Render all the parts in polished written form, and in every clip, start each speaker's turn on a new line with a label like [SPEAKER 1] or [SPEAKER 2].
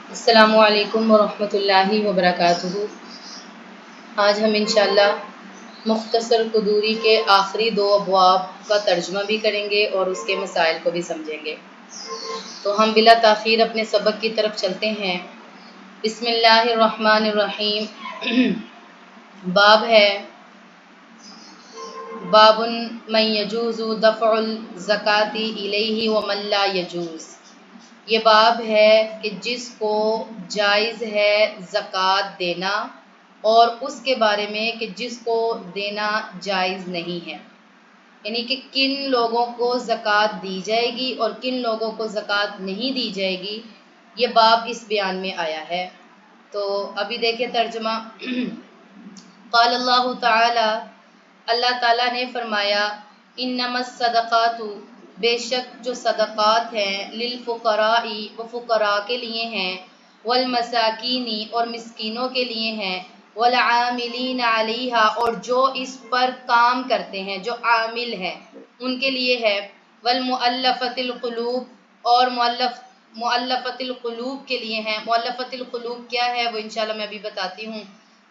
[SPEAKER 1] السلام علیکم ورحمۃ اللہ وبرکاتہ۔ آج ہم انشاءاللہ مختصر قدوری کے آخری دو ابواب کا ترجمہ بھی کریں گے اور اس کے مسائل کو بھی سمجھیں گے۔ تو ہم بلا تاخیر اپنے سبق کی طرف چلتے ہیں۔ بسم اللہ الرحمن الرحیم۔ باب ہے باب من یجوز دفع الزکاة الیہ ومن لا یجوز۔ یہ باب ہے کہ جس کو جائز ہے زکوٰۃ دینا اور اس کے بارے میں کہ جس کو دینا جائز نہیں ہے، یعنی کہ کن لوگوں کو زکوٰۃ دی جائے گی اور کن لوگوں کو زکوٰۃ نہیں دی جائے گی، یہ باب اس بیان میں آیا ہے۔ تو ابھی دیکھیں ترجمہ۔ قال اللہ تعالی، اللہ تعالیٰ نے فرمایا، انما الصدقات، بے شک جو صدقات ہیں، للفقراء، وہ فقراء کے لیے ہیں، والمساکین، اور مسکینوں کے لیے ہیں، والعاملین علیہا، اور جو اس پر کام کرتے ہیں، جو عامل ہیں ان کے لیے ہے، والمؤلفۃ القلوب، اور مؤلفۃ القلوب کے لیے ہیں۔ مؤلفۃ القلوب کیا ہے وہ انشاءاللہ میں ابھی بتاتی ہوں۔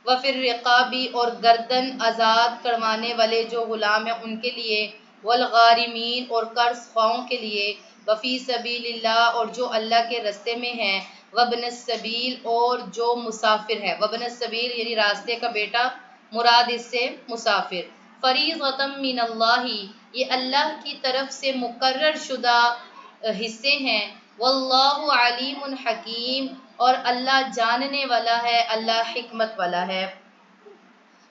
[SPEAKER 1] وفی الرقابی، اور گردن آزاد کروانے والے جو غلام ہیں ان کے لیے، والغارمین، اور قرض خواہوں کے لیے، وفی سبیل اللہ، اور جو اللہ کے رستے میں ہیں، وابن السبیل، اور جو مسافر ہے۔ وابن السبیل یعنی راستے کا بیٹا، مراد اس سے مسافر۔ فریضۃ من اللہ، یہ اللہ کی طرف سے مقرر شدہ حصے ہیں۔ واللہ علیم حکیم، اور اللہ جاننے والا ہے، اللہ حکمت والا ہے۔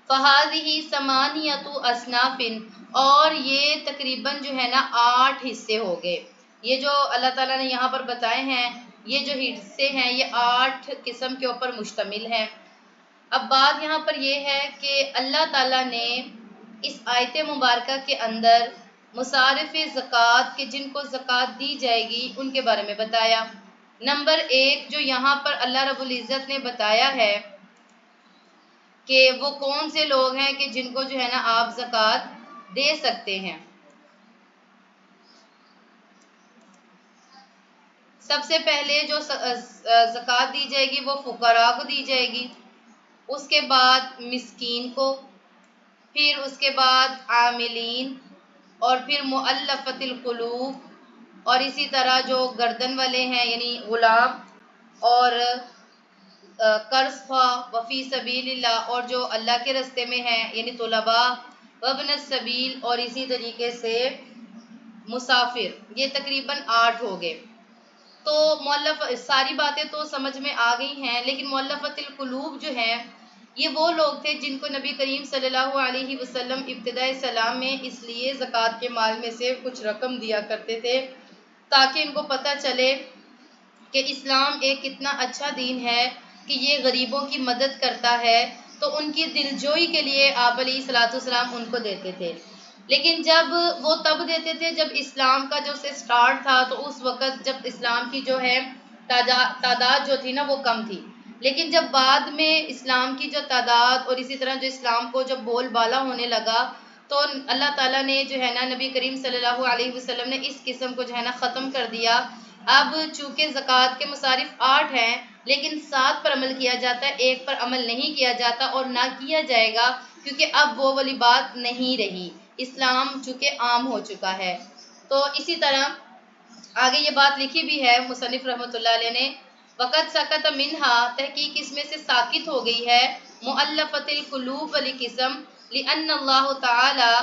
[SPEAKER 1] فَهَذِهِ ثَمَانِيَةُ أَصْنَافٍ، اور یہ تقریباً جو ہے نا 8 حصے ہو گئے۔ یہ جو اللہ تعالیٰ نے یہاں پر بتائے ہیں، یہ جو حصے ہیں یہ 8 قسم کے اوپر مشتمل ہیں۔ اب بات یہاں پر یہ ہے کہ اللہ تعالیٰ نے اس آیت مبارکہ کے اندر مصارف زکوٰۃ کے جن کو زکوٰۃ دی جائے گی ان کے بارے میں بتایا۔ نمبر 1 جو یہاں پر اللہ رب العزت نے بتایا ہے کہ وہ کون سے لوگ ہیں کہ جن کو جو ہے نا آپ زکوٰۃ دے سکتے ہیں۔ سب سے پہلے جو زکوٰۃ دی جائے گی وہ فقراء کو دی جائے گی، اس کے بعد مسکین کو، پھر اس کے بعد عاملین، اور پھر مؤلفۃ القلوب، اور اسی طرح جو گردن والے ہیں یعنی غلام، اور قرض خواہ، وفی سبیل اللہ، اور جو اللہ کے راستے میں ہیں یعنی طلباء، وابن السبیل، اور اسی طریقے سے مسافر۔ یہ تقریباً 8 ہو گئے۔ تو ساری باتیں تو سمجھ میں آ گئی ہیں، لیکن مؤلفۃ القلوب جو ہیں یہ وہ لوگ تھے جن کو نبی کریم صلی اللہ علیہ وسلم ابتداء اسلام میں اس لیے زکوٰۃ کے مال میں سے کچھ رقم دیا کرتے تھے تاکہ ان کو پتہ چلے کہ اسلام ایک کتنا اچھا دین ہے کہ یہ غریبوں کی مدد کرتا ہے، تو ان کی دلجوئی کے لیے آپ علیہ الصلوۃ والسلام ان کو دیتے تھے۔ لیکن جب وہ تب دیتے تھے جب اسلام کا جو سے سٹارٹ تھا، تو اس وقت جب اسلام کی جو ہے تعداد جو تھی نا وہ کم تھی، لیکن جب بعد میں اسلام کی جو تعداد اور اسی طرح جو اسلام کو جب بول بالا ہونے لگا، تو اللہ تعالیٰ نے جو ہے نا نبی کریم صلی اللہ علیہ وسلم نے اس قسم کو جو ہے نا ختم کر دیا۔ اب چونکہ زکوٰۃ کے مصارف 8 ہیں لیکن 7 پر عمل کیا جاتا ہے، 1 پر عمل نہیں کیا جاتا اور نہ کیا جائے گا، کیونکہ اب وہ والی بات نہیں رہی، اسلام چونکہ عام ہو چکا ہے۔ تو اسی طرح آگے یہ بات لکھی بھی ہے مصنف رحمۃ اللہ علیہ نے، وقت سکت منہا، تحقیق اس میں سے ساکت ہو گئی ہے، مؤلفۃ القلوب والی قسم، لأن اللہ تعالی،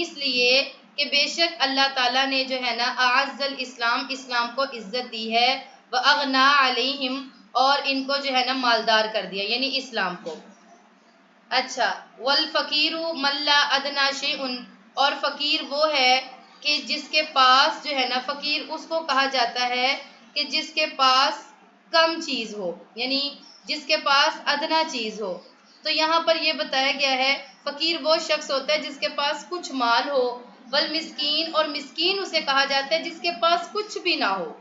[SPEAKER 1] اس لیے کہ بے شک اللہ تعالیٰ نے جو ہے نا اعز الاسلام، اسلام کو عزت دی ہے، واغنا علیہم، اور ان کو جو ہے نا مالدار کر دیا یعنی اسلام کو۔ اچھا، والفقیر من لا ادنی شیء، اور فقیر وہ ہے کہ جس کے پاس جو ہے نا، فقیر اس کو کہا جاتا ہے کہ جس کے پاس کم چیز ہو، یعنی جس کے پاس ادنا چیز ہو۔ تو یہاں پر یہ بتایا گیا ہے فقیر وہ شخص ہوتا ہے جس کے پاس کچھ مال ہو، والمسکین، اور مسکین اسے کہا جاتا ہے جس کے پاس کچھ بھی نہ ہو،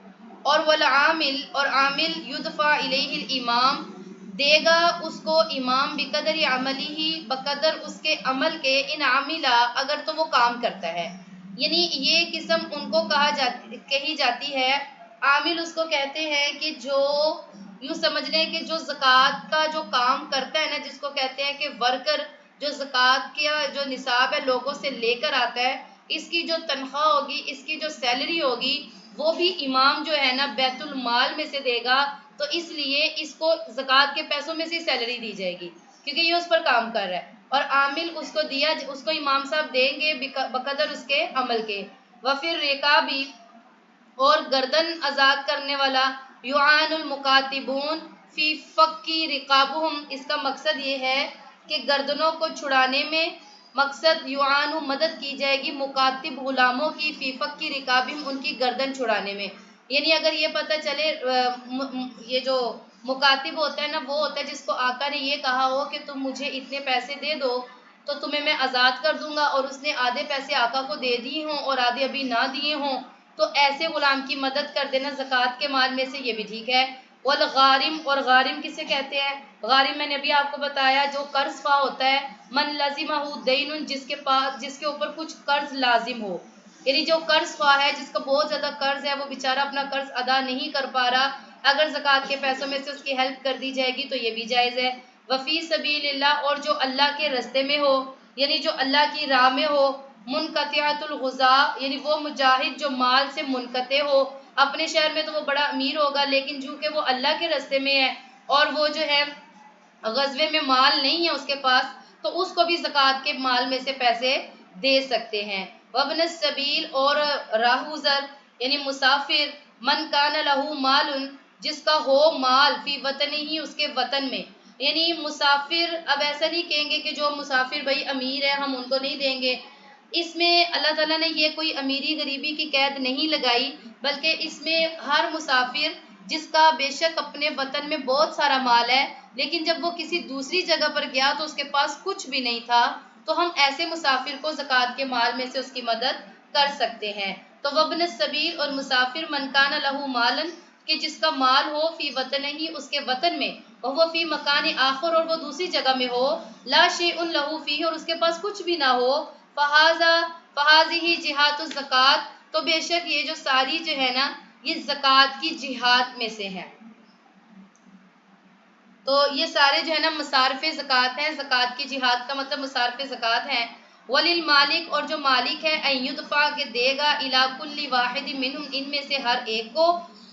[SPEAKER 1] اور والعامل، اور عامل، یدفع الیہ الامام، دے گا اس کو امام، بقدر عملی ہی، بقدر اس کے عمل کے، ان عاملہ، اگر تو وہ کام کرتا ہے، یعنی یہ قسم ان کو کہی جاتی ہے، عامل اس کو کہتے ہیں کہ جو یوں سمجھ لیں کہ جو زکوٰۃ کا جو کام کرتا ہے نا، جس کو کہتے ہیں کہ ورکر، جو زکوٰۃ کا جو نصاب ہے لوگوں سے لے کر آتا ہے، اس کی جو تنخواہ ہوگی، اس کی جو سیلری ہوگی، وہ بھی امام جو ہے نا بیت المال میں سے دے گا، تو اس لیے اس کو زکوٰۃ کے پیسوں میں سے سیلری دی جائے گی، کیونکہ یہ اس پر کام کر رہا ہے، اور عامل اس کو امام صاحب دیں گے بقدر اس کے عمل کے۔ وفر رقابی، اور گردن آزاد کرنے والا، یعان المکاتبون فی فکی رقابہم، اس کا مقصد یہ ہے کہ گردنوں کو چھڑانے میں، مقصد یعان مدد کی جائے گی مکاتب غلاموں کی، فی فکی رقابہم، ان کی گردن چھڑانے میں، یعنی اگر یہ پتہ چلے یہ جو مکاتب ہوتا ہے نا، وہ ہوتا ہے جس کو آقا نے یہ کہا ہو کہ تم مجھے اتنے پیسے دے دو تو تمہیں میں آزاد کر دوں گا، اور اس نے آدھے پیسے آقا کو دے دیے ہوں اور آدھے ابھی نہ دیے ہوں، تو ایسے غلام کی مدد کر دینا زکوٰۃ کے مال میں سے، یہ بھی ٹھیک ہے۔ والغارم، اور غارم کسے کہتے ہیں؟ غارم میں نے ابھی آپ کو بتایا جو قرض خواہ ہوتا ہے، من لزمہ دین، جس کے اوپر کچھ قرض لازم ہو، یعنی جو قرض خواہ ہے، جس کا بہت زیادہ قرض ہے، وہ بیچارہ اپنا قرض ادا نہیں کر پا رہا، اگر زکوٰۃ کے پیسوں میں سے اس کی ہیلپ کر دی جائے گی تو یہ بھی جائز ہے۔ وفی سبیل اللہ، اور جو اللہ کے راستے میں ہو، یعنی جو اللہ کی راہ میں ہو، منقطعۃ الغذاء، یعنی وہ مجاہد جو مال سے منقطع ہو، اپنے شہر میں تو وہ بڑا امیر ہوگا، لیکن چونکہ وہ اللہ کے راستے میں ہے اور وہ جو ہے غزوے میں مال نہیں ہے اس کے پاس، تو اس کو بھی زکوٰۃ کے مال میں سے پیسے دے سکتے ہیں۔ وابن السبیل، اور راہگزر یعنی مسافر، من کان لہ مال، جس کا ہو مال، فی وطن ہی، اس کے وطن میں، یعنی مسافر، اب ایسا نہیں کہیں گے کہ جو مسافر بھائی امیر ہے ہم ان کو نہیں دیں گے، اس میں اللہ تعالیٰ نے یہ کوئی امیری غریبی کی قید نہیں لگائی، بلکہ اس میں ہر مسافر جس کا بے شک اپنے وطن میں بہت سارا مال ہے، لیکن جب وہ کسی دوسری جگہ پر گیا تو اس کے پاس کچھ بھی نہیں تھا، تو ہم ایسے مسافر کو زکوٰۃ کے مال میں سے اس کی مدد کر سکتے ہیں۔ تو وابن السبیل، اور مسافر، من کان لہ مالن، کہ جس کا مال ہو، فی وطن ہی، اس کے وطن میں، وہ فی مکان آخر، اور وہ دوسری جگہ میں ہو، لا شیء لہ فیہ، اور اس کے پاس کچھ بھی نہ ہو، فہذہ جہات الزکوٰۃ، تو بے شک یہ جو ساری جو ہے نا یہ زکوٰۃ کی جہات میں سے ہے، تو یہ سارے جو ہے نا مصارف زکوٰۃ ہیں، زکوٰۃ کی جہاد کا مطلب مصارف زکوٰۃ ہیں۔ وللمالک، اور جو مالک ہے، ان یدفع، کہ دے گا، الی کل واحد منہم، ان میں سے ہر ایک کو،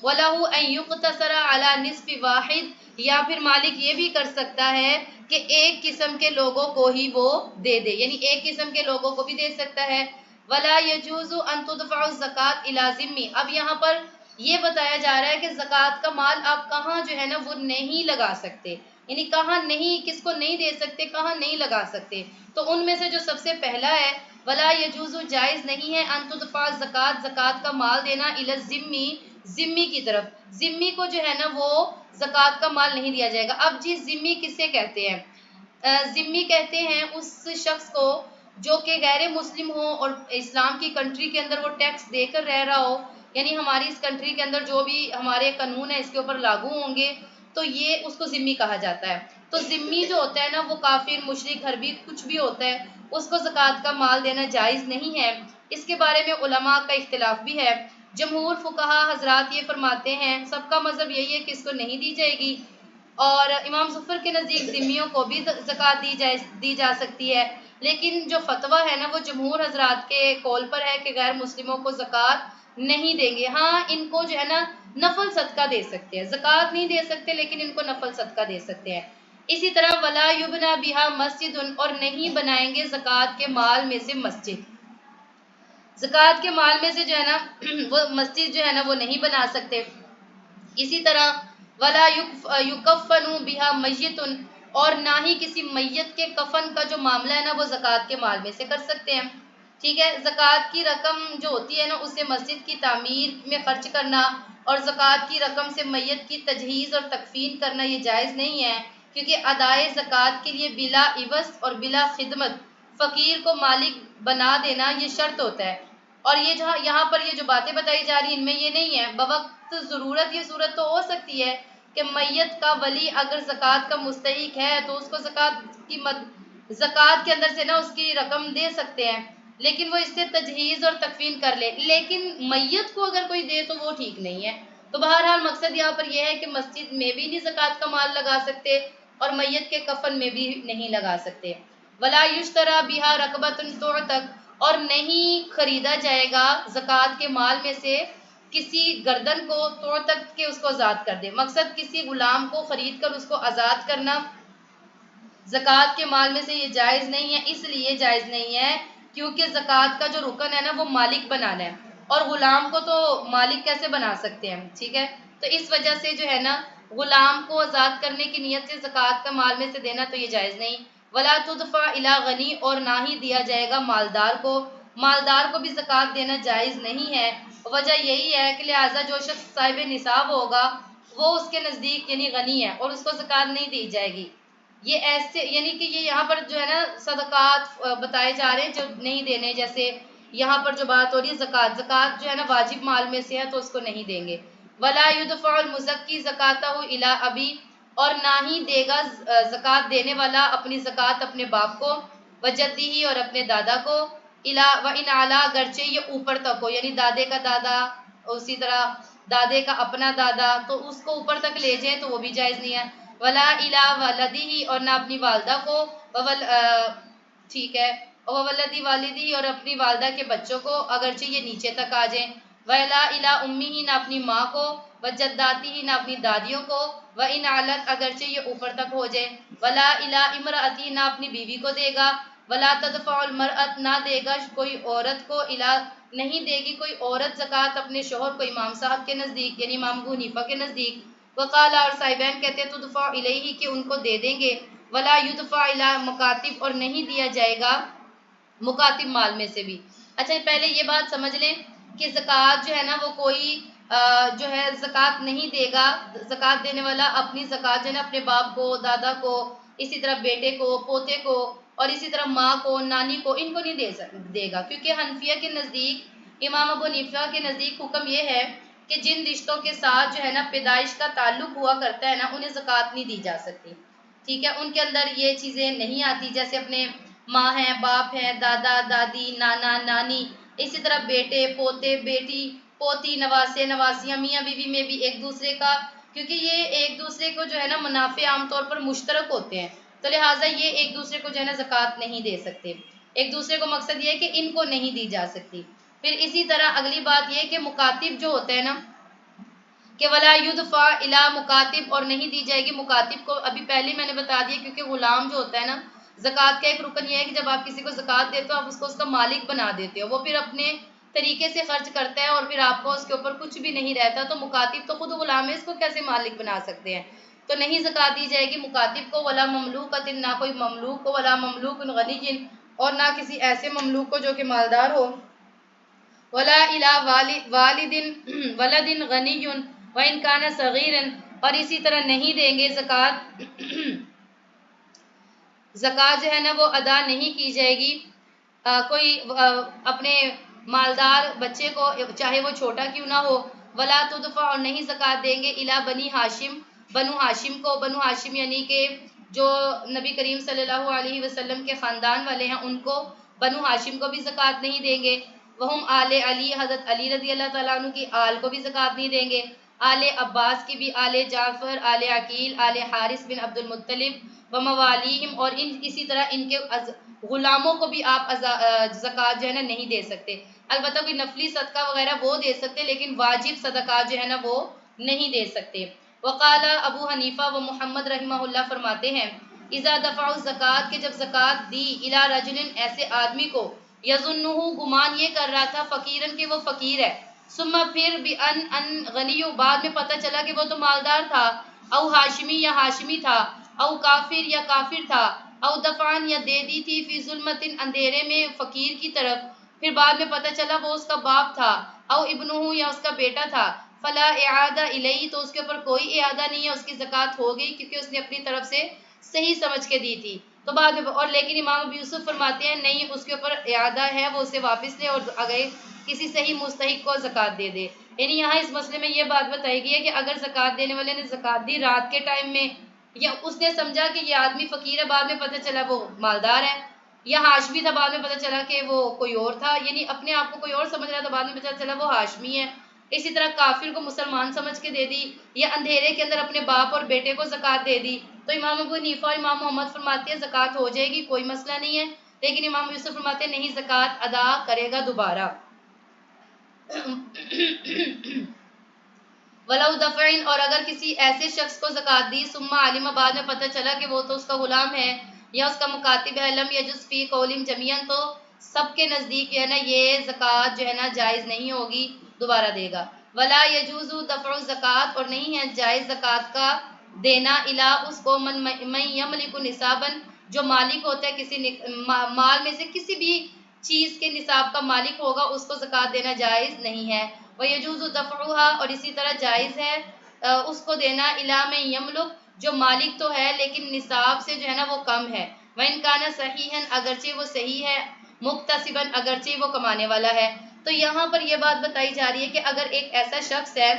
[SPEAKER 1] ولہ ان یقتصر علی نصف واحد، یا پھر مالک یہ بھی کر سکتا ہے کہ ایک قسم کے لوگوں کو ہی وہ دے دے، یعنی ایک قسم کے لوگوں کو بھی دے سکتا ہے۔ ولا یجوز ان تدفع الزکوٰۃ الی ذمی، اب یہاں پر یہ بتایا جا رہا ہے کہ زکوٰۃ کا مال آپ کہاں جو ہے نا وہ نہیں لگا سکتے، یعنی کہاں نہیں، کس کو نہیں دے سکتے، کہاں نہیں لگا سکتے، تو ان میں سے جو سب سے پہلا ہے، ولا یجوز، جائز نہیں ہے، ان تدفع الزکوٰۃ، زکوٰۃ کا مال دینا، الی الذمی، ذمی کی طرف، ذمی کو جو ہے نا وہ زکوٰۃ کا مال نہیں دیا جائے گا۔ اب جی ذمی کسے کہتے ہیں؟ ذمی کہتے ہیں اس شخص کو جو کہ غیر مسلم ہو اور اسلام کی کنٹری کے اندر وہ ٹیکس دے کر رہ رہا ہو، یعنی ہماری اس کنٹری کے اندر جو بھی ہمارے قانون ہیں اس کے اوپر لاگو ہوں گے، تو یہ اس کو ذمی کہا جاتا ہے۔ تو ذمی جو ہوتا ہے نا وہ کافر، مشرک، حربی، کچھ بھی ہوتا ہے، اس کو زکوٰۃ کا مال دینا جائز نہیں ہے۔ اس کے بارے میں علماء کا اختلاف بھی ہے۔ جمہور فقہا حضرات یہ فرماتے ہیں، سب کا مذہب یہی ہے کہ اس کو نہیں دی جائے گی، اور امام ظفر کے نزدیک ذمیوں کو بھی زکوٰۃ دی جا سکتی ہے، لیکن جو فتویٰ ہے نا وہ جمہور حضرات کے قول پر ہے کہ غیر مسلموں کو زکوٰۃ نہیں دیں گے، ہاں ان کو جو ہے نا نفل صدقہ دے سکتے ہیں، زکوٰۃ نہیں دے سکتے لیکن ان کو نفل صدقہ دے سکتے ہیں۔ اسی طرح ولا یبنى بہا مسجد، اور نہیں بنائیں گے زکوٰۃ کے مال میں سے مسجد، زکوٰۃ کے مال میں سے جو ہے نا وہ مسجد جو ہے نا وہ نہیں بنا سکتے۔ اسی طرح ولا یکفن بہا میت، اور نہ ہی کسی میت کے کفن کا جو معاملہ ہے نا وہ زکوٰۃ کے مال میں سے کر سکتے ہیں، ٹھیک ہے۔ زکوٰۃ کی رقم جو ہوتی ہے نا اسے مسجد کی تعمیر میں خرچ کرنا اور زکوٰۃ کی رقم سے میت کی تجہیز اور تکفین کرنا یہ جائز نہیں ہے، کیونکہ ادائے زکوٰۃ کے لیے بلا عوض اور بلا خدمت فقیر کو مالک بنا دینا یہ شرط ہوتا ہے، اور یہ جہاں یہاں پر یہ جو باتیں بتائی جا رہی ہیں ان میں یہ نہیں ہے، بوقت ضرورت یہ صورت تو ہو سکتی ہے کہ میت کا ولی اگر زکوٰۃ کا مستحق ہے تو اس کو زکوٰۃ کے اندر سے نا اس کی رقم دے سکتے ہیں، لیکن وہ اس سے تجہیز اور تکفین کر لے، لیکن میت کو اگر کوئی دے تو وہ ٹھیک نہیں ہے، تو بہرحال مقصد یہاں پر یہ ہے کہ مسجد میں بھی نہیں زکوٰۃ کا مال لگا سکتے اور میت کے کفن میں بھی نہیں لگا سکتے. ولا یشترا بها رقبۃ تعتق اور نہیں خریدا جائے گا زکوٰۃ کے مال میں سے کسی گردن کو تعتق کے اس کو آزاد کر دے. مقصد کسی غلام کو خرید کر اس کو آزاد کرنا زکوٰۃ کے مال میں سے یہ جائز نہیں ہے. اس لیے جائز نہیں ہے کیونکہ زکوٰۃ کا جو رکن ہے نا وہ مالک بنانا ہے اور غلام کو تو مالک کیسے بنا سکتے ہیں. ٹھیک ہے، تو اس وجہ سے جو ہے نا غلام کو آزاد کرنے کی نیت سے زکوٰۃ کا مال میں سے دینا تو یہ جائز نہیں. ولا تدفع الی غنی اور نہ ہی دیا جائے گا مالدار کو. مالدار کو بھی زکوٰۃ دینا جائز نہیں ہے. وجہ یہی ہے کہ لہٰذا جو شخص صاحب نصاب ہوگا وہ اس کے نزدیک یعنی غنی ہے اور اس کو زکوٰۃ نہیں دی جائے گی. یہ ایسے یعنی کہ یہ یہاں پر جو ہے نا صدقات بتائے جا رہے ہیں جو نہیں دینے. جیسے یہاں پر جو بات ہو رہی ہے زکوٰۃ جو ہے نا واجب مال میں سے ہے تو اس کو نہیں دیں گے. ولا يدفع المزکی زکاتہ الی ابی اور نہ ہی دے گا زکوٰۃ دینے والا اپنی زکوٰۃ اپنے باپ کو وجدی اور اپنے دادا کو الا و ان اعلیٰ اگرچہ یہ اوپر تک ہو یعنی دادے کا دادا اسی طرح دادے کا اپنا دادا تو اس کو اوپر تک لے جائیں تو وہ بھی جائز نہیں ہے. ولا الا ولدی اور نہ اپنی والدہ کو ٹھیک ہے ولدی والدی اور اپنی والدہ کے بچوں کو اگرچہ یہ نیچے تک آ جائیں. ولا الا امی ہی نہ اپنی ماں کو وجداتی ہی نہ اپنی دادیوں کو و ان علت اگرچہ یہ اوپر تک ہو جائے. ولا الا امراتی نہ اپنی بیوی کو دے گا. ولا تدفع المرأت نہ دے گا کوئی عورت کو الا نہیں دے گی کوئی عورت زکوٰۃ اپنے شوہر کو امام صاحب کے نزدیک یعنی امام ابو حنیفہ کے نزدیک. وقال اور صاحبین کہتے ہیں تدفع الیہ کہ ان کو دے دیں گے. ولا یدفع الی مکاتب اور نہیں دیا جائے گا مکاتب مال میں سے بھی. اچھا پہلے یہ بات سمجھ لیں کہ زکوٰۃ جو ہے نا وہ کوئی جو ہے زکوٰۃ نہیں دے گا. زکوٰۃ دینے والا اپنی زکوٰۃ جو ہے نا اپنے باپ کو دادا کو اسی طرح بیٹے کو پوتے کو اور اسی طرح ماں کو نانی کو ان کو نہیں دے گا کیونکہ حنفیہ کے نزدیک امام ابو حنیفہ کے نزدیک حکم یہ ہے کہ جن رشتوں کے ساتھ جو ہے نا پیدائش کا تعلق ہوا کرتا ہے نا انہیں زکوٰۃ نہیں دی جا سکتی. ٹھیک ہے، ان کے اندر یہ چیزیں نہیں آتی جیسے اپنے ماں ہیں باپ ہیں دادا دادی نانا نانی اسی طرح بیٹے پوتے بیٹی پوتی نواسے نواسیاں میاں بیوی میں بھی ایک دوسرے کا کیونکہ یہ ایک دوسرے کو جو ہے نا منافع عام طور پر مشترک ہوتے ہیں تو لہٰذا یہ ایک دوسرے کو جو ہے نا زکوٰۃ نہیں دے سکتے. ایک دوسرے کو مقصد یہ ہے کہ ان کو نہیں دی جا سکتی. پھر اسی طرح اگلی بات یہ کہ مکاتب جو ہوتا ہے نا کہ ولا یدفع الی مکاتب اور نہیں دی جائے گی مکاتب کو. ابھی پہلے میں نے بتا دیا کیونکہ غلام جو ہوتا ہے نا زکوٰۃ کا ایک رکن یہ ہے کہ جب آپ کسی کو زکوٰۃ دیتے ہو آپ اس کو اس کا مالک بنا دیتے ہو. وہ پھر اپنے طریقے سے خرچ کرتا ہے اور پھر آپ کو اس کے اوپر کچھ بھی نہیں رہتا. تو مکاتب تو خود غلام ہے اس کو کیسے مالک بنا سکتے ہیں. تو نہیں زکوٰۃ دی جائے گی مکاتب کو. ولا مملوکۃ نہ کوئی مملوک کو ولا مملوک غنی اور نہ کسی ایسے مملوک کو جو کہ مالدار ہو. ولا الی والد ولد غنی وان کان صغیرا اور اسی طرح نہیں دیں گے زکوٰۃ جو ہے نا وہ ادا نہیں کی جائے گی کوئی اپنے مالدار بچے کو چاہے وہ چھوٹا کیوں نہ ہو. ولا تدفع اور نہیں زکوٰۃ دیں گے الی بنی ہاشم بنو ہاشم کو. بنو ہاشم یعنی کہ جو نبی کریم صلی اللہ علیہ وسلم کے خاندان والے ہیں ان کو بنو ہاشم کو بھی زکوٰۃ نہیں دیں گے. وہم آل علی حضرت علی رضی اللہ تعالیٰ عنہ کی آل کو بھی زکوٰۃ نہیں دیں گے. آل عباس کی بھی آل جعفر آل عقیل آل حارث بن عبد المطلب و موالیہم اور اسی طرح ان کے غلاموں کو بھی آپ زکوٰۃ جو ہے نا نہیں دے سکتے. البتہ کوئی نفلی صدقہ وغیرہ وہ دے سکتے لیکن واجب صدقات جو ہے نا وہ نہیں دے سکتے. وقال ابو حنیفہ و محمد رحمہ اللہ فرماتے ہیں اذا دفعوا الزکوٰۃ کہ جب زکوٰۃ دی الی رجل ایسے آدمی کو یظنہ گمان یہ کر رہا تھا فقیرن کہ وہ فقیر ہے ثم پھر بان غنی بعد میں پتہ چلا کہ وہ تو مالدار تھا او ہاشمی یا ہاشمی تھا او کافر یا کافر تھا او دفعن یا دے دی تھی فی ظلمت اندھیرے میں فقیر کی طرف پھر بعد میں پتہ چلا وہ اس کا باپ تھا او ابنہ یا اس کا بیٹا تھا فلا اعادہ الیہ تو اس کے اوپر کوئی اعادہ نہیں ہے اس کی زکوٰۃ ہو گئی کیونکہ اس نے اپنی طرف سے صحیح سمجھ کے دی تھی. تو بعد میں اور لیکن امام ابو یوسف فرماتے ہیں نہیں اس کے اوپر اعادہ ہے وہ اسے واپس لے اور اگر کسی صحیح مستحق کو زکوٰۃ دے دے. یعنی یہاں اس مسئلے میں یہ بات بتائی گئی ہے کہ اگر زکوٰۃ دینے والے نے زکوٰۃ دی رات کے ٹائم میں یا اس نے سمجھا کہ یہ آدمی فقیر ہے بعد میں پتہ چلا وہ مالدار ہے یا ہاشمی تھا بعد میں پتہ چلا کہ وہ کوئی اور تھا یعنی اپنے آپ کو کوئی اور سمجھ رہا تھا بعد میں پتہ چلا وہ ہاشمی ہے اسی طرح کافر کو مسلمان سمجھ کے دے دی، یا اندھیرے کے اندر اپنے باپ اور بیٹے کو زکوٰۃ دے دی، تو امام ابو حنیفہ اور امام محمد فرماتے ہیں زکوٰۃ ہو جائے گی، کوئی مسئلہ نہیں ہے، لیکن امام یوسف فرماتے ہیں نہیں، زکوٰۃ ادا کرے گا دوبارہ۔ وَلَوْ دَفْعٍ، اور اگر کسی ایسے شخص کو زکوٰۃ دی، ثم علم، بعد میں پتہ چلا کہ وہ تو اس کا غلام ہے یا اس کا مکاتب ہے، لم یجوز فی قولہم جمیعاً، تو سب کے نزدیک جو ہے نا یہ زکوٰۃ جو ہے نا جائز نہیں ہوگی، دوبارہ دے گا۔ ولا یجوز دفع الزکوٰۃ، اور نہیں ہے جائز زکوٰۃ کا دینا، الا اس کو من یملک نصابا، جو مالک ہوتا ہے کسی مال میں سے کسی بھی چیز کے نصاب کا مالک ہوگا، اس کو زکوٰۃ دینا جائز نہیں ہے۔ وَيَجُوزُ دَفْعُهَا، اور اسی طرح جائز ہے اس کو دینا، اِلیٰ مَن یملک، جو مالک تو ہے لیکن نصاب سے جو ہے نا وہ کم ہے، وَإِن كَانَ صَحِيحًا، اگرچہ وہ صحیح ہے، مُکْتَسِبًا، اگرچہ وہ کمانے والا ہے۔ تو یہاں پر یہ بات بتائی جا رہی ہے کہ اگر ایک ایسا شخص ہے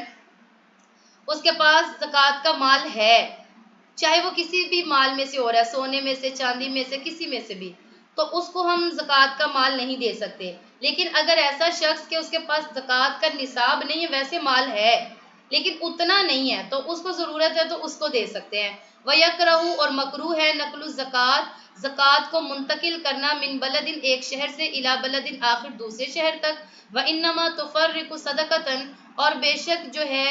[SPEAKER 1] اس کے پاس زکوٰۃ کا مال ہے، چاہے وہ کسی بھی مال میں سے ہو رہا ہے، سونے میں سے، چاندی میں سے، کسی میں سے بھی، تو اس کو ہم زکوٰۃ کا مال نہیں دے سکتے۔ لیکن اگر ایسا شخص کہ اس کے پاس زکوٰۃ کا نصاب نہیں ہے، ویسے مال ہے لیکن اتنا نہیں ہے، تو اس کو ضرورت ہے تو اس کو دے سکتے ہیں۔ وَيَكْرَهُ، اور مکروہ ہے، نقل الزکوٰۃ، زکوٰۃ کو منتقل کرنا، من بلد، ایک شہر سے، الی بلد آخر، دوسرے شہر تک۔ وَإِنَّمَا تُفَرِّقُ صَدَقَةً، اور بے شک جو ہے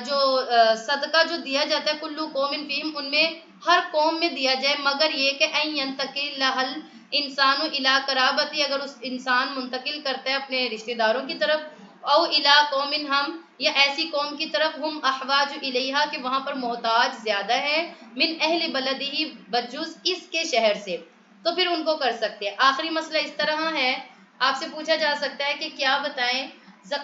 [SPEAKER 1] جو صدقہ جو دیا جاتا ہے، کلو قوم فیہم، ان میں ہر قوم میں دیا جائے، مگر یہ کہ ان ینتقل الانسان الی قرابتی، اگر اس انسان منتقل کرتا ہے اپنے رشتہ داروں کی طرف، او الی قوم ہم، یا ایسی قوم کی طرف، ہم احواج الیہا، کہ وہاں پر محتاج زیادہ ہے، من اہل بلدہ، بجز اس کے شہر سے، تو پھر ان کو کر سکتے ہیں۔ آخری مسئلہ اس طرح ہے، آپ سے پوچھا جا سکتا ہے کہ کیا بتائیں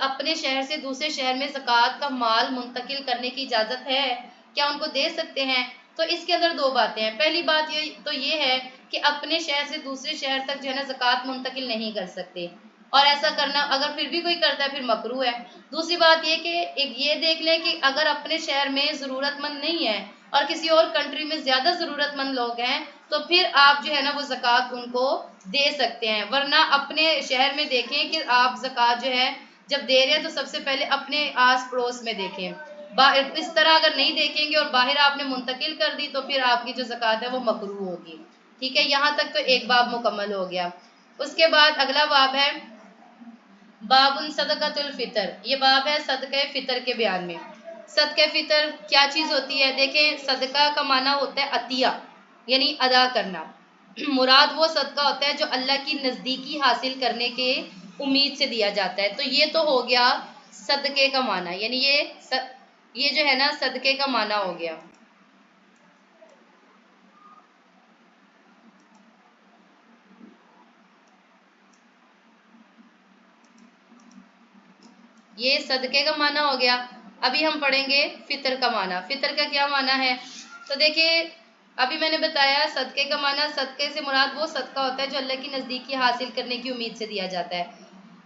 [SPEAKER 1] اپنے شہر سے دوسرے شہر میں زکوٰۃ کا مال منتقل کرنے کی اجازت ہے، کیا ان کو دے سکتے ہیں؟ تو اس کے اندر دو باتیں ہیں۔ پہلی بات یہ ہے کہ اپنے شہر سے دوسرے شہر تک جو ہے نا زکوٰۃ منتقل نہیں کر سکتے، اور ایسا کرنا اگر پھر بھی کوئی کرتا ہے پھر مکروہ ہے۔ دوسری بات یہ کہ ایک یہ دیکھ لیں کہ اگر اپنے شہر میں ضرورت مند نہیں ہے اور کسی اور کنٹری میں زیادہ ضرورت مند لوگ ہیں، تو پھر آپ جو ہے نا وہ زکوٰۃ ان کو دے سکتے ہیں، ورنہ اپنے شہر میں دیکھیں کہ آپ زکوٰۃ جو ہے جب دے رہے ہیں تو سب سے پہلے اپنے آس پڑوس میں دیکھیں، اس طرح اگر نہیں دیکھیں گے اور باہر آپ نے منتقل کر دی تو پھر آپ کی جو زکوٰۃ ہے وہ مکروہ ہوگی۔ ٹھیک ہے، یہاں تک تو ایک باب مکمل ہو گیا۔ اس کے بعد اگلا باب ہے باب صدقۃ الفطر، یہ باب ہے صدقہ فطر کے بیان میں۔ صدقہ فطر کیا چیز ہوتی ہے؟ دیکھیں، صدقہ کا معنی ہوتا ہے عطیہ، یعنی ادا کرنا، مراد وہ صدقہ ہوتا ہے جو اللہ کی نزدیکی حاصل کرنے کے امید سے دیا جاتا ہے۔ تو یہ تو ہو گیا صدقے کا معنی، یعنی یہ جو ہے نا صدقے کا معنی ہو گیا۔ یہ صدقے کا معنی ہو گیا۔ ابھی ہم پڑھیں گے فطر کا معنی۔ فطر کا کیا معنی ہے؟ تو دیکھیں، ابھی میں نے بتایا صدقے کا معنی، صدقے سے مراد وہ صدقہ ہوتا ہے جو اللہ کی نزدیکی حاصل کرنے کی امید سے دیا جاتا ہے۔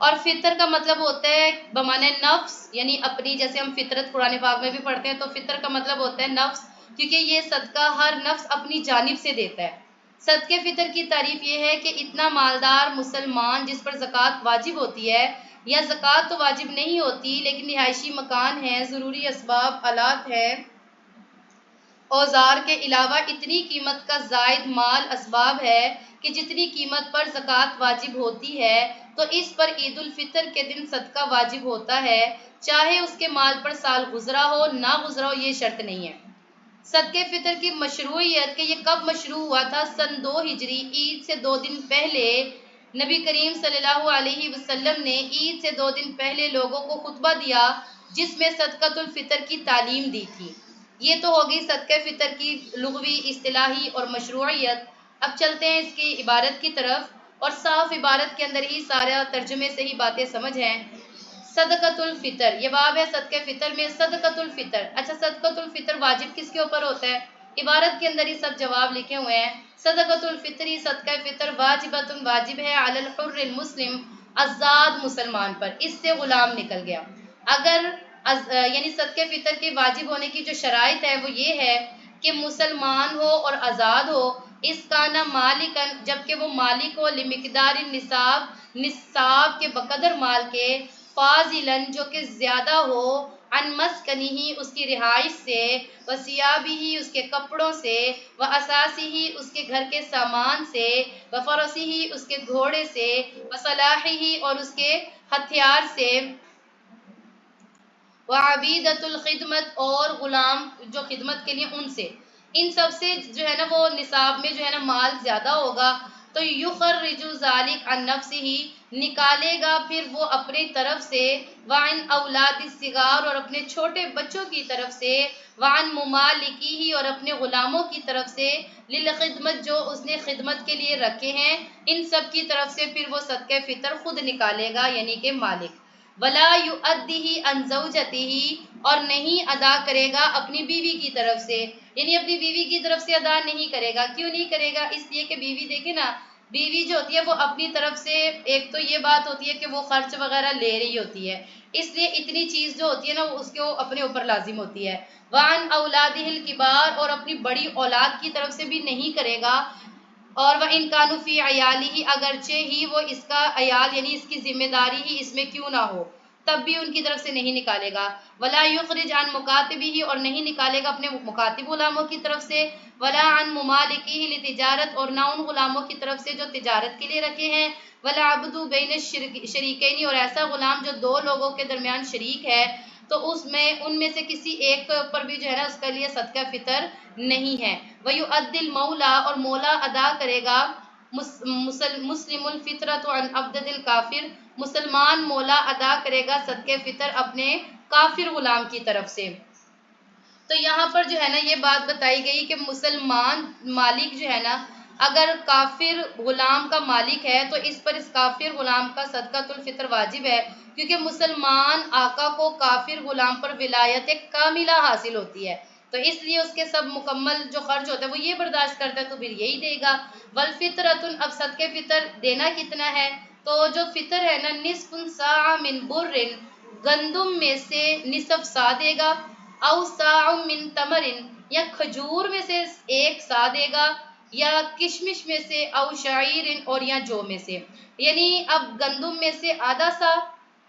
[SPEAKER 1] اور فطر کا مطلب ہوتا ہے بمعنی نفس، یعنی اپنی، جیسے ہم فطرت قرآن پاک میں بھی پڑھتے ہیں، تو فطر کا مطلب ہوتا ہے نفس، کیونکہ یہ صدقہ ہر نفس اپنی جانب سے دیتا ہے۔ صدقے فطر کی تعریف یہ ہے کہ اتنا مالدار مسلمان جس پر زکوٰۃ واجب ہوتی ہے، یا زکوٰۃ تو واجب نہیں ہوتی لیکن رہائشی مکان ہے، ضروری اسباب آلات ہیں، اوزار کے علاوہ اتنی قیمت کا زائد مال اسباب ہے کہ جتنی قیمت پر زکوٰۃ واجب ہوتی ہے، تو اس پر عید الفطر کے دن صدقہ واجب ہوتا ہے، چاہے اس کے مال پر سال گزرا ہو نہ گزرا ہو، یہ شرط نہیں ہے۔ صدقہ فطر کی مشروعیت کہ یہ کب مشروع ہوا تھا؟ سن 2 ہجری، عید سے 2 دن پہلے نبی کریم صلی اللہ علیہ وسلم نے عید سے 2 دن پہلے لوگوں کو خطبہ دیا جس میں صدقۃ الفطر کی تعلیم دی تھی۔ یہ تو ہوگی صدقہ فطر کی لغوی، اصطلاحی اور مشروعیت۔ اب چلتے ہیں اس کی عبارت کی طرف، اور صاف عبارت کے اندر ہی سارا ترجمے سے ہی باتیں سمجھ ہیں۔ صدقۃ الفطر، یہ باب ہے صدقہ فطر میں۔ صدقۃ الفطر، اچھا صدقۃ الفطر واجب کس کے اوپر ہوتا ہے؟ عبارت کے اندر ہی سب جواب لکھے ہوئے ہیں۔ صدقۃ الفطری، صدقہ فطر، واجبۃ، واجب ہے، علی الحر المسلم، آزاد مسلمان پر، اس سے غلام نکل گیا۔ اگر یعنی صدقہ فطر کے واجب ہونے کی جو شرائط ہے وہ یہ ہے کہ مسلمان ہو اور آزاد ہو، اس کا نہ مالکن، جبکہ وہ مالک ہو، لمقدار نصاب، نصاب کے بقدر مال کے، فاضلاً جو کہ زیادہ ہو، عن مسکنہ اس کی رہائش سے، وثیابہ اس کے کپڑوں سے، واساسہ اس کے گھر کے سامان سے، وفرسہ اس کے گھوڑے سے، وسلاحہ اور اس کے ہتھیار سے، وعبیدۃ الخدمت اور غلام جو خدمت کے لیے ان سے، ان سب سے جو ہے نا وہ نصاب میں جو ہے نا مال زیادہ ہوگا تو یخرج ذالک عن نفسہ نکالے گا پھر وہ اپنی طرف سے، وعن اولاد الصغار اور اپنے چھوٹے بچوں کی طرف سے، وعن ممالکہ اور اپنے غلاموں کی طرف سے، للخدمت جو اس نے خدمت کے لیے رکھے ہیں ان سب کی طرف سے پھر وہ صدقہ فطر خود نکالے گا یعنی کہ مالک۔ ولا یؤدیہ عن زوجتہ اور نہیں ادا کرے گا اپنی بیوی کی طرف سے، یعنی اپنی بیوی کی طرف سے ادا نہیں کرے گا۔ کیوں نہیں کرے گا؟ اس لیے کہ بیوی دیکھے نا، بیوی جو ہوتی ہے وہ اپنی طرف سے ایک تو یہ بات ہوتی ہے کہ وہ خرچ وغیرہ لے رہی ہوتی ہے، اس لیے اتنی چیز جو ہوتی ہے نا اس کو اپنے اوپر لازم ہوتی ہے۔ وعن اولادہ الکبار اور اپنی بڑی اولاد کی طرف سے بھی نہیں کرے گا، اور وہ ان کانوا فی عیالہ اگرچہ ہی وہ اس کا عیال یعنی اس کی ذمہ داری ہی اس میں کیوں نہ ہو تب بھی ان کی طرف سے نہیں نکالے گا۔ ولا یخرج عن مکاتبہ اور نہیں نکالے گا اپنے مکاتب غلاموں کی طرف سے، ولا عن ممالکہ لتجارت اور نہ ان غلاموں کی طرف سے جو تجارت کے لیے رکھے ہیں، ولا عبد بین الشریکین اور ایسا غلام جو دو لوگوں کے درمیان شریک ہے تو اس میں ان میں سے کسی ایک کے اوپر بھی جو ہے نا اس کے لیے صدقہ فطر نہیں ہے۔ وَيُؤَدِّ الْمَوْلَى اور مولا ادا کرے گا، مسلم الفطرۃ عن عبد الکافر مسلمان مولا ادا کرے گا صدقہ فطر اپنے کافر غلام کی طرف سے۔ تو یہاں پر جو ہے نا یہ بات بتائی گئی کہ مسلمان مالک جو ہے نا اگر کافر غلام کا مالک ہے تو اس پر اس کافر غلام کا صدقۃ الفطر واجب ہے، کیونکہ مسلمان آقا کو کافر غلام پر ولایت کاملہ حاصل ہوتی ہے، تو اس لیے اس کے سب مکمل جو خرچ ہوتا ہے وہ یہ برداشت کرتا ہے تو پھر یہی دے گا۔ والفطرۃ اب صدقہ فطر دینا کتنا ہے؟ تو جو فطر ہے نا نصف صاع من بر گندم میں سے نصف سا دے گا، او صاع من تمر یا کھجور میں سے ایک سا دے گا، یا کشمش میں سے، او شعیر اور یا جو میں سے، یعنی اب گندم میں سے آدھا سا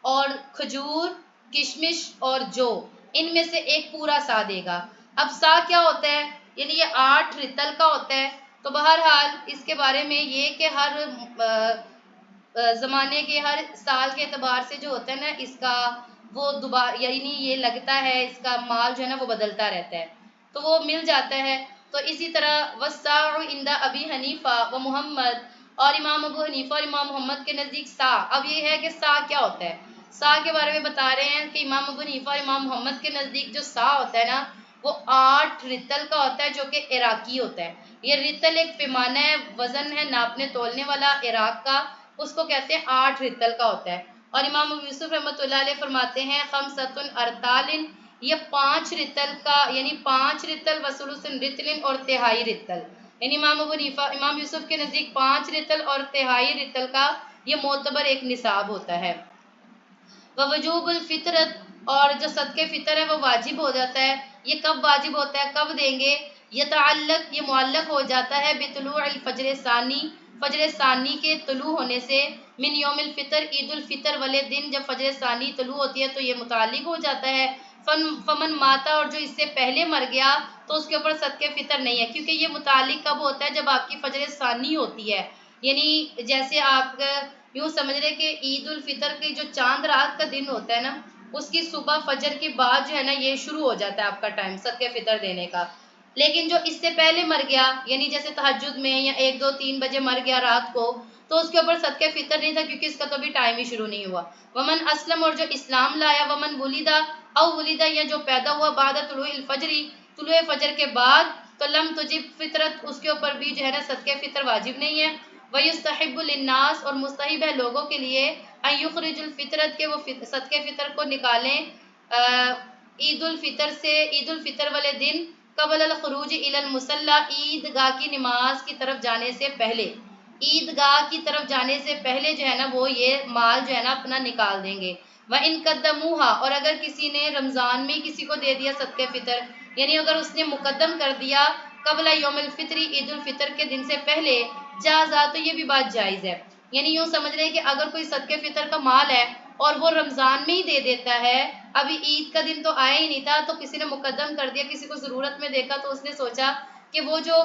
[SPEAKER 1] اور کھجور، کشمش اور جو ان میں سے ایک پورا سا دے گا۔ اب سا کیا ہوتا ہے؟ یعنی یہ 8 رتل کا ہوتا ہے، تو بہرحال اس کے بارے میں یہ کہ ہر زمانے کے ہر سال کے اعتبار سے جو ہوتا ہے نا اس کا وہ دوبارہ یعنی یہ لگتا ہے اس کا مال جو ہے نا وہ بدلتا رہتا ہے تو وہ مل جاتا ہے۔ تو اسی طرح والساع عند ابی حنیفہ و محمد اور امام ابو حنیفہ اور امام محمد کے نزدیک سا، اب یہ ہے کہ سا کیا ہوتا ہے؟ سا کے بارے میں بتا رہے ہیں کہ امام ابو حنیفہ اور امام محمد کے نزدیک جو سا ہوتا ہے نا وہ 8 رتل کا ہوتا ہے جو کہ عراقی ہوتا ہے۔ یہ رتل ایک پیمانہ ہے، وزن ہے ناپنے تولنے والا عراق کا، اس کو کہتے ہیں 8 رتل کا ہوتا ہے۔ اور امام ابو یوسف رحمۃ اللہ علیہ فرماتے ہیں خمسۃ ارطال یہ 5 رتل کا یعنی 5 رتل وثلث رتل اور تہائی رتل، یعنی امام ابو حنیفہ امام یوسف کے نزدیک 5 رتل اور تہائی رتل کا یہ معتبر ایک نصاب ہوتا ہے۔ ووجوب الفطرت اور جو صدقہ فطر ہے وہ واجب ہو جاتا ہے، یہ کب واجب ہوتا ہے، کب دیں گے؟ یتعلق یہ معلق ہو جاتا ہے بطلوع الفجر ثانی فجر ثانی کے طلوع ہونے سے، من یوم الفطر عید الفطر والے دن جب فجر ثانی طلوع ہوتی ہے تو یہ متعلق ہو جاتا ہے۔ فمن ماتا اور جو اس سے پہلے مر گیا تو اس کے اوپر صدقہ فطر نہیں ہے، کیونکہ یہ متعلق کب ہوتا ہے جب آپ کی فجر ثانی ہوتی ہے، یعنی جیسے آپ یوں سمجھ رہے کہ عید الفطر کی جو چاند رات کا دن ہوتا ہے نا اس کی صبح فجر کے بعد جو ہے نا یہ شروع ہو جاتا ہے آپ کا ٹائم صدقہ فطر دینے کا، لیکن جو اس سے پہلے مر گیا یعنی جیسے تہجد میں یا 1 2 3 بجے مر گیا رات کو تو اس کے اوپر صدقہ فطر نہیں تھا کیونکہ اس کا تو ابھی ٹائم ہی شروع نہیں ہوا۔ ومن اسلم اور جو اسلام لایا، ومن ولدا او ولدا یا جو پیدا ہوا بعد طلوع الفجر طلوع فجر کے بعد، تو لم تجب فطرت اس کے اوپر بھی جو ہے نا صدقہ فطر واجب نہیں ہے۔ ویستحب للناس اور مستحب ہے لوگوں کے لیے ان یخرج الفطرت کے وہ صدقہ فطر کو نکالیں عید الفطر سے عید الفطر والے دن، قبل الخروج الی المصلی عیدگاہ کی نماز کی طرف جانے سے پہلے، عیدگاہ کی طرف جانے سے پہلے جو ہے نا وہ یہ مال جو ہے نا اپنا نکال دیں گے۔ وَإِن قَدَّمُوهَا اور اگر کسی نے رمضان میں کسی کو دے دیا صدقہ فطر، یعنی اگر اس نے مقدم کر دیا قبل یوم الفطر عید الفطر کے دن سے پہلے، جازا تو یہ بھی بات جائز ہے، یعنی یوں سمجھ رہے کہ اگر کوئی صدقہ فطر کا مال ہے اور وہ رمضان میں ہی دے دیتا ہے، ابھی عید کا دن تو آیا ہی نہیں تھا تو کسی نے مقدم کر دیا، کسی کو ضرورت میں دیکھا تو اس نے سوچا کہ وہ جو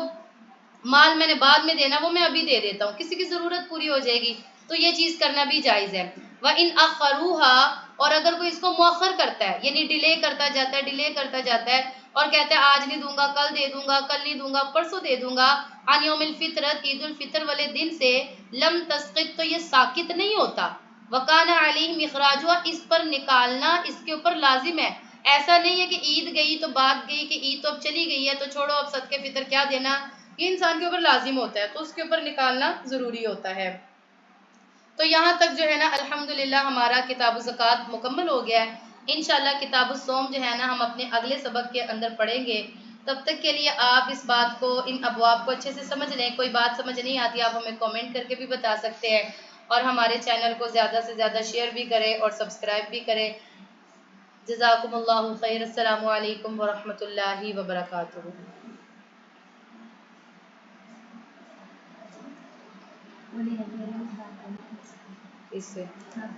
[SPEAKER 1] مال میں نے بعد میں دینا وہ میں ابھی دے دیتا ہوں، کسی کی ضرورت پوری ہو جائے گی، تو یہ چیز کرنا بھی جائز ہے۔ وَإِنْ أَخَّرُوهَا، اور اگر کوئی اس کو مؤخر کرتا ہے یعنی ڈیلے کرتا جاتا ہے اور کہتا ہے آج نہیں دوں گا، کل دے دوں گا، کل نہیں دوں گا، پرسوں دے دوں گا، عن یوم الفطرت، عید الفطر والے دن سے، لم تسقط، تو یہ ساقط نہیں ہوتا، وَكَانَ عَلَيْهِمْ إِخْرَاجُهَا، اس پر نکالنا اس کے اوپر لازم ہے، ایسا نہیں ہے کہ عید گئی تو بات گئی کہ عید تو اب چلی گئی ہے تو چھوڑو اب صدقے فطر کیا دینا، یہ انسان کے اوپر لازم ہوتا ہے تو اس کے اوپر نکالنا ضروری ہوتا ہے۔ تو یہاں تک جو ہے نا الحمدللہ ہمارا کتاب الزکوٰۃ مکمل ہو گیا ہے۔ انشاءاللہ کتاب الصوم جو ہے نا ہم اپنے اگلے سبق کے اندر پڑھیں گے، تب تک کے لیے آپ اس بات کو، ان ابواب کو اچھے سے سمجھ لیں، کوئی بات سمجھ نہیں آتی آپ ہمیں کامنٹ کر کے بھی بتا سکتے ہیں، اور ہمارے چینل کو زیادہ سے زیادہ شیئر بھی کریں اور سبسکرائب بھی کریں۔ جزاکم اللہ خیر، السلام علیکم ورحمۃ اللہ وبرکاتہ۔ اس سے